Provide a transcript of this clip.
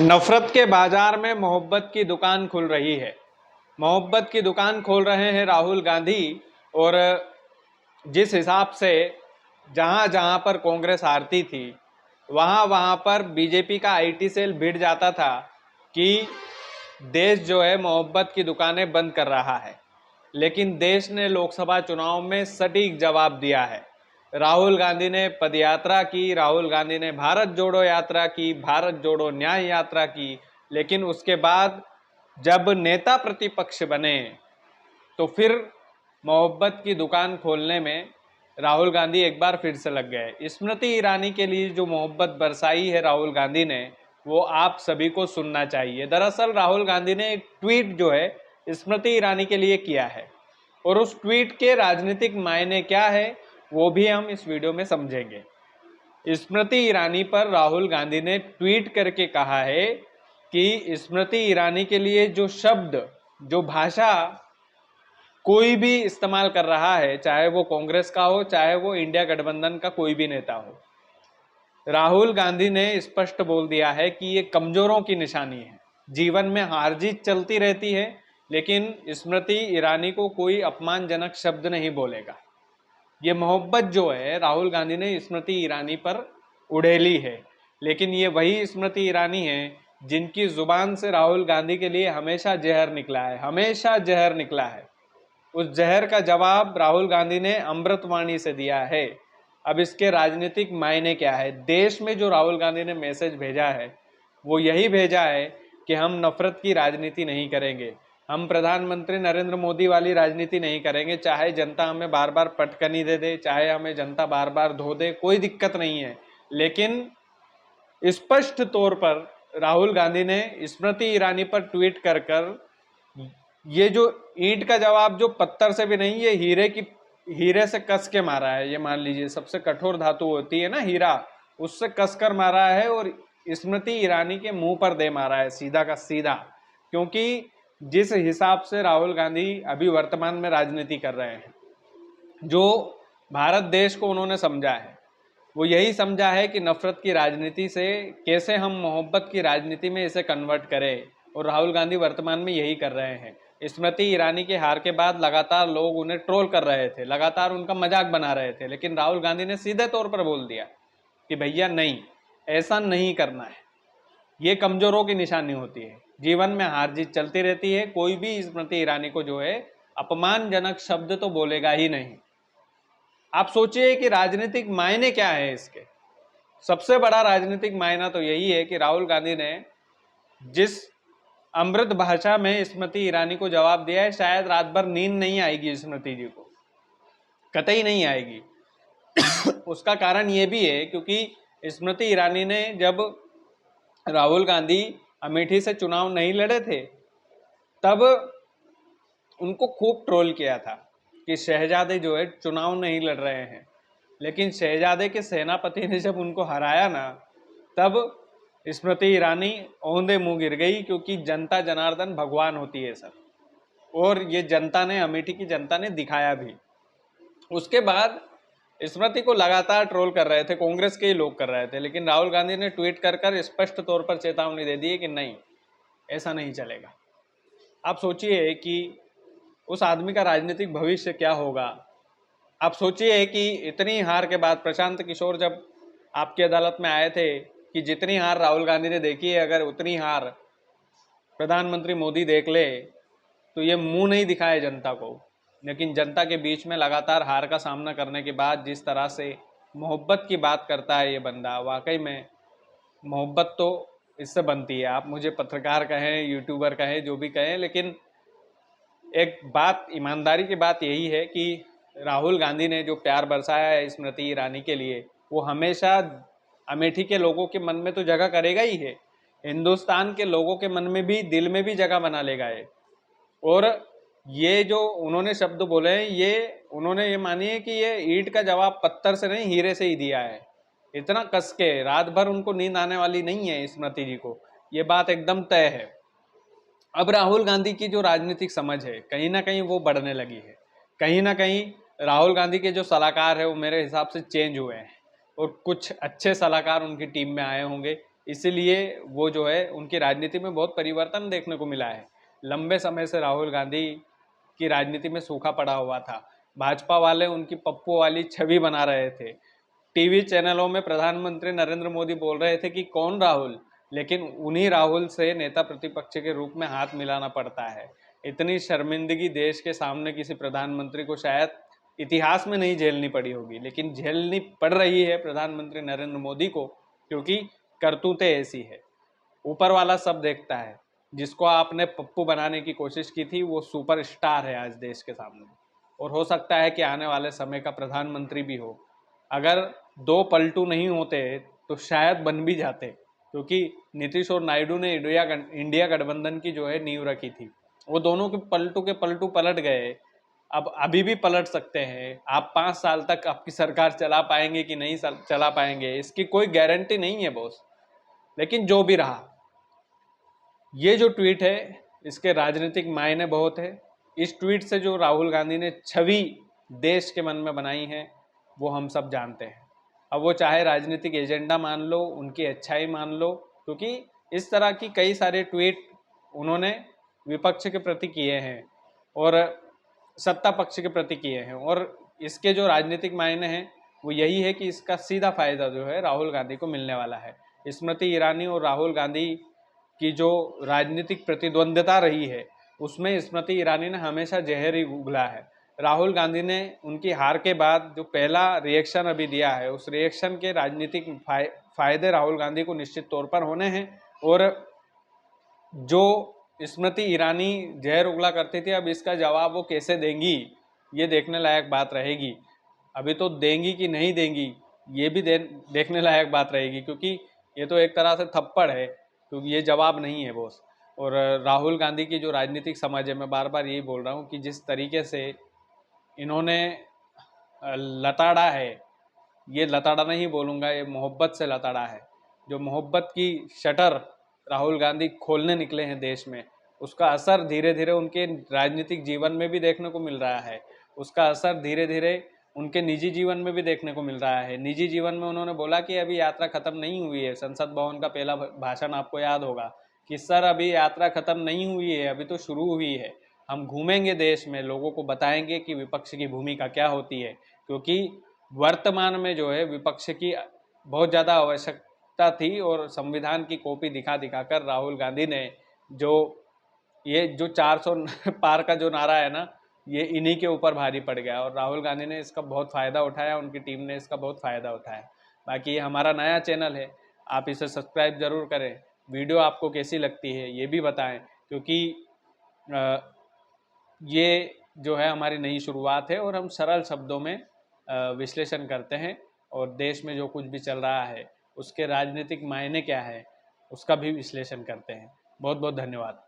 नफरत के बाजार में मोहब्बत की दुकान खुल रही है। मोहब्बत की दुकान खोल रहे हैं राहुल गांधी। और जिस हिसाब से जहां जहां पर कांग्रेस हारती थी वहां वहां पर बीजेपी का आईटी सेल भिड़ जाता था कि देश जो है मोहब्बत की दुकानें बंद कर रहा है। लेकिन देश ने लोकसभा चुनाव में सटीक जवाब दिया है। राहुल गांधी ने पदयात्रा की, राहुल गांधी ने भारत जोड़ो यात्रा की, भारत जोड़ो न्याय यात्रा की। लेकिन उसके बाद जब नेता प्रतिपक्ष बने तो फिर मोहब्बत की दुकान खोलने में राहुल गांधी एक बार फिर से लग गए। स्मृति ईरानी के लिए जो मोहब्बत बरसाई है राहुल गांधी ने, वो आप सभी को सुनना चाहिए। दरअसल राहुल गांधी ने एक ट्वीट जो है स्मृति ईरानी के लिए किया है और उस ट्वीट के राजनीतिक मायने क्या है वो भी हम इस वीडियो में समझेंगे। स्मृति ईरानी पर राहुल गांधी ने ट्वीट करके कहा है कि स्मृति ईरानी के लिए जो शब्द, जो भाषा कोई भी इस्तेमाल कर रहा है, चाहे वो कांग्रेस का हो, चाहे वो इंडिया गठबंधन का कोई भी नेता हो, राहुल गांधी ने स्पष्ट बोल दिया है कि ये कमजोरों की निशानी है। जीवन में हार जीत चलती रहती है, लेकिन स्मृति ईरानी को कोई अपमानजनक शब्द नहीं बोलेगा। ये मोहब्बत जो है राहुल गांधी ने स्मृति ईरानी पर उड़ेली है, लेकिन ये वही स्मृति ईरानी है जिनकी जुबान से राहुल गांधी के लिए हमेशा जहर निकला है, हमेशा जहर निकला है। उस जहर का जवाब राहुल गांधी ने अमृतवाणी से दिया है। अब इसके राजनीतिक मायने क्या है? देश में जो राहुल गांधी ने मैसेज भेजा है वो यही भेजा है कि हम नफरत की राजनीति नहीं करेंगे, हम प्रधानमंत्री नरेंद्र मोदी वाली राजनीति नहीं करेंगे। चाहे जनता हमें बार बार पटकनी दे दे, चाहे हमें जनता बार बार धो दे, कोई दिक्कत नहीं है। लेकिन स्पष्ट तौर पर राहुल गांधी ने स्मृति ईरानी पर ट्वीट कर ये जो ईंट का जवाब जो पत्थर से भी नहीं, ये हीरे से कस के मारा है। ये मान लीजिए सबसे कठोर धातु होती है ना हीरा, उससे कस कर मारा है और स्मृति ईरानी के मुंह पर दे मारा है, सीधा का सीधा। क्योंकि जिस हिसाब से राहुल गांधी अभी वर्तमान में राजनीति कर रहे हैं, जो भारत देश को उन्होंने समझा है, वो यही समझा है कि नफरत की राजनीति से कैसे हम मोहब्बत की राजनीति में इसे कन्वर्ट करें। और राहुल गांधी वर्तमान में यही कर रहे हैं। स्मृति ईरानी के हार के बाद लगातार लोग उन्हें ट्रोल कर रहे थे, लगातार उनका मजाक बना रहे थे, लेकिन राहुल गांधी ने सीधे तौर पर बोल दिया कि भैया नहीं, ऐसा नहीं करना है। ये कमजोरों की निशानी होती है। जीवन में हार जीत चलती रहती है। कोई भी स्मृति ईरानी को जो है अपमानजनक शब्द तो बोलेगा ही नहीं। आप सोचिए कि राजनीतिक मायने क्या है इसके। सबसे बड़ा राजनीतिक मायना तो यही है कि राहुल गांधी ने जिस अमृत भाषा में स्मृति ईरानी को जवाब दिया है, शायद रात भर नींद नहीं आएगी स्मृति जी को, कतई नहीं आएगी। उसका कारण ये भी है क्योंकि स्मृति ईरानी ने जब राहुल गांधी अमेठी से चुनाव नहीं लड़े थे तब उनको खूब ट्रोल किया था कि शहजादे जो है चुनाव नहीं लड़ रहे हैं। लेकिन शहजादे के सेनापति ने जब उनको हराया ना, तब स्मृति ईरानी औंधे मुंह गिर गई, क्योंकि जनता जनार्दन भगवान होती है सर। और ये जनता ने, अमेठी की जनता ने दिखाया भी। उसके बाद स्मृति को लगातार ट्रोल कर रहे थे, कांग्रेस के ही लोग कर रहे थे, लेकिन राहुल गांधी ने ट्वीट कर स्पष्ट तौर पर चेतावनी दे दी है कि नहीं, ऐसा नहीं चलेगा। आप सोचिए कि उस आदमी का राजनीतिक भविष्य क्या होगा। आप सोचिए कि इतनी हार के बाद प्रशांत किशोर जब आपकी अदालत में आए थे कि जितनी हार राहुल गांधी ने देखी है, अगर उतनी हार प्रधानमंत्री मोदी देख ले तो ये मुंह नहीं दिखाए जनता को। लेकिन जनता के बीच में लगातार हार का सामना करने के बाद जिस तरह से मोहब्बत की बात करता है ये बंदा, वाकई में मोहब्बत तो इससे बनती है। आप मुझे पत्रकार कहें, यूट्यूबर कहें, जो भी कहें, लेकिन एक बात, ईमानदारी की बात यही है कि राहुल गांधी ने जो प्यार बरसाया है स्मृति ईरानी के लिए, वो हमेशा अमेठी के लोगों के मन में तो जगह करेगा ही है, हिंदुस्तान के लोगों के मन में भी, दिल में भी जगह बना लेगा ये। और ये जो उन्होंने शब्द बोले हैं, ये उन्होंने ये मानिए कि ये ईंट का जवाब पत्थर से नहीं, हीरे से ही दिया है। इतना कस के, रात भर उनको नींद आने वाली नहीं है स्मृति जी को, ये बात एकदम तय है। अब राहुल गांधी की जो राजनीतिक समझ है कहीं ना कहीं वो बढ़ने लगी है। कहीं ना कहीं राहुल गांधी के जो सलाहकार है वो मेरे हिसाब से चेंज हुए हैं और कुछ अच्छे सलाहकार उनकी टीम में आए होंगे। इसीलिए वो जो है उनकी राजनीति में बहुत परिवर्तन देखने को मिला है। लंबे समय से राहुल गांधी की राजनीति में सूखा पड़ा हुआ था। भाजपा वाले उनकी पप्पू वाली छवि बना रहे थे। टीवी चैनलों में प्रधानमंत्री नरेंद्र मोदी बोल रहे थे कि कौन राहुल, लेकिन उन्हीं राहुल से नेता प्रतिपक्ष के रूप में हाथ मिलाना पड़ता है। इतनी शर्मिंदगी देश के सामने किसी प्रधानमंत्री को शायद इतिहास में नहीं झेलनी पड़ी होगी, लेकिन झेलनी पड़ रही है प्रधानमंत्री नरेंद्र मोदी को, क्योंकि करतूतें ऐसी है। ऊपर वाला सब देखता है। जिसको आपने पप्पू बनाने की कोशिश की थी वो सुपरस्टार है आज देश के सामने, और हो सकता है कि आने वाले समय का प्रधानमंत्री भी हो। अगर दो पलटू नहीं होते तो शायद बन भी जाते, क्योंकि नीतीश और नायडू ने इंडिया गठबंधन की जो है नींव रखी थी। वो दोनों के पलटू पलट गए, अब अभी भी पलट सकते हैं। आप 5 साल तक आपकी सरकार चला पाएंगे कि नहीं चला पाएंगे, इसकी कोई गारंटी नहीं है बॉस। लेकिन जो भी रहा, ये जो ट्वीट है इसके राजनीतिक मायने बहुत है। इस ट्वीट से जो राहुल गांधी ने छवि देश के मन में बनाई है वो हम सब जानते हैं। अब वो चाहे राजनीतिक एजेंडा मान लो, उनकी अच्छाई मान लो, क्योंकि इस तरह की कई सारे ट्वीट उन्होंने विपक्ष के प्रति किए हैं और सत्ता पक्ष के प्रति किए हैं, और इसके जो राजनीतिक मायने हैं वो यही है कि इसका सीधा फायदा जो है राहुल गांधी को मिलने वाला है। स्मृति ईरानी और राहुल गांधी की जो राजनीतिक प्रतिद्वंद्विता रही है उसमें स्मृति ईरानी ने हमेशा जहर ही उगला है। राहुल गांधी ने उनकी हार के बाद जो पहला रिएक्शन अभी दिया है, उस रिएक्शन के राजनीतिक फायदे राहुल गांधी को निश्चित तौर पर होने हैं। और जो स्मृति ईरानी जहर उगला करती थी, अब इसका जवाब वो कैसे देंगी ये देखने लायक बात रहेगी। अभी तो देंगी कि नहीं देंगी ये भी देखने लायक बात रहेगी, क्योंकि ये तो एक तरह से थप्पड़ है, क्योंकि ये जवाब नहीं है बॉस। और राहुल गांधी की जो राजनीतिक समझ है, मैं बार बार यही बोल रहा हूँ कि जिस तरीके से इन्होंने लताड़ा है, ये लताड़ा नहीं बोलूँगा, ये मोहब्बत से लताड़ा है। जो मोहब्बत की शटर राहुल गांधी खोलने निकले हैं देश में, उसका असर धीरे धीरे उनके राजनीतिक जीवन में भी देखने को मिल रहा है। उसका असर धीरे धीरे उनके निजी जीवन में भी देखने को मिल रहा है। निजी जीवन में उन्होंने बोला कि अभी यात्रा खत्म नहीं हुई है। संसद भवन का पहला भाषण आपको याद होगा कि सर अभी यात्रा खत्म नहीं हुई है, अभी तो शुरू हुई है। हम घूमेंगे देश में, लोगों को बताएंगे कि विपक्ष की भूमिका क्या होती है, क्योंकि वर्तमान में जो है विपक्ष की बहुत ज़्यादा आवश्यकता थी। और संविधान की कॉपी दिखा दिखा कर राहुल गांधी ने ये जो 400 पार का जो नारा है ना, ये इन्हीं के ऊपर भारी पड़ गया, और राहुल गांधी ने इसका बहुत फ़ायदा उठाया, उनकी टीम ने इसका बहुत फ़ायदा उठाया। बाकी ये हमारा नया चैनल है, आप इसे सब्सक्राइब ज़रूर करें। वीडियो आपको कैसी लगती है ये भी बताएं, क्योंकि ये जो है हमारी नई शुरुआत है और हम सरल शब्दों में विश्लेषण करते हैं, और देश में जो कुछ भी चल रहा है उसके राजनीतिक मायने क्या है उसका भी विश्लेषण करते हैं। बहुत बहुत धन्यवाद।